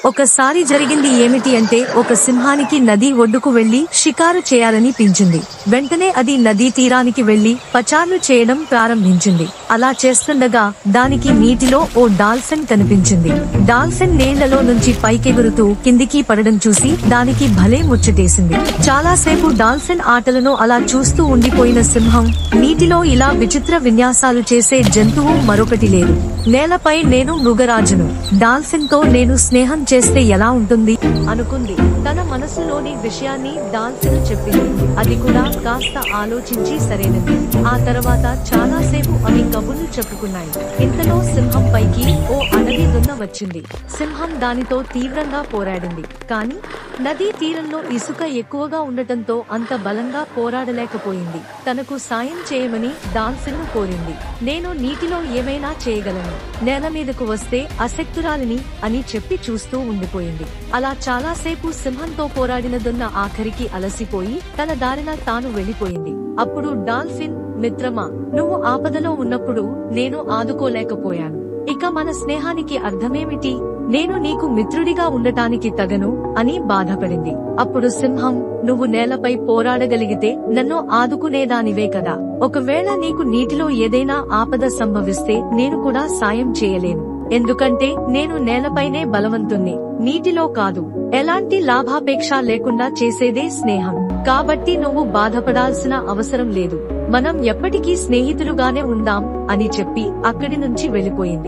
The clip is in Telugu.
ఒకసారి జరిగింది ఏమిటి అంటే ఒక సింహానికి నది ఒడ్డుకు వెళ్లి షికారు చేయాలని పించింది. వెంటనే అది నదీ తీరానికి వెళ్లి పచార్లు చేయడం ప్రారంభించింది. అలా చేస్తుండగా దానికి నీటిలో ఓ డాల్ఫిన్ కనిపించింది. డాల్ఫిన్ నీళ్లలో నుంచి పైకెగురుతూ కిందికి పడడం చూసి దానికి భలే ముచ్చటేసింది. చాలాసేపు డాల్ఫిన్ ఆటలను అలా చూస్తూ ఉండిపోయిన సింహం, నీటిలో ఇలా విచిత్ర విన్యాసాలు చేసే జంతువు మరొకటి లేదు. నేలపై నేను మృగరాజును, డాల్ఫిన్ తో నేను స్నేహం చేస్తే ఎలా ఉంటుంది అనుకుంది. తన మనసులోని విషయాన్ని డాల్ఫిన్ చెప్పింది. అది కూడా కాస్త ఆలోచించి సరేనది. ఆ తర్వాత చాలాసేపు అవి కబుర్లు చెప్పుకున్నాయి. ఇంతలో సింహం పైకి ఓ అడవి దున్న వచ్చింది. సింహం దానితో తీవ్రంగా పోరాడింది. కాని నదీ తీరంలో ఇసుక ఎక్కువగా ఉండటంతో అంత బలంగా పోరాడలేకపోయింది. తనకు సాయం చేయమని డాల్ఫిన్ ను కోరింది. నేను నీటిలో ఏమైనా చేయగలను, నేల మీదకు వస్తే అశక్తురాలిని అని చెప్పి చూస్తూ ఉండిపోయింది. అలా చాలాసేపు సింహంతో పోరాడిన దున్న ఆఖరికి అలసిపోయి తన దారిన తాను వెళ్లిపోయింది. అప్పుడు డాల్ఫిన్, మిత్రమా, నువ్వు ఆపదలో ఉన్నప్పుడు నేను ఆదుకోలేకపోయాను. ఇక మన స్నేహానికి అర్థమేమిటి? నేను నీకు మిత్రుడిగా ఉండటానికి తగను అని బాధపడింది. అప్పుడు సింహం, నువ్వు నేలపై పోరాడగలిగితే నన్ను ఆదుకునేదానివే కదా. ఒకవేళ నీకు నీటిలో ఏదైనా ఆపద సంభవిస్తే నేను కూడా సాయం చేయలేను. ఎందుకంటే నేను నేలపైనే బలవంతుణ్ణి, నీటిలో కాదు. ఎలాంటి లాభాపేక్ష లేకుండా చేసేదే స్నేహం. కాబట్టి నువ్వు బాధపడాల్సిన అవసరం లేదు. మనం ఎప్పటికీ స్నేహితులుగానే ఉందాం అని చెప్పి అక్కడి నుంచి వెళ్లిపోయింది.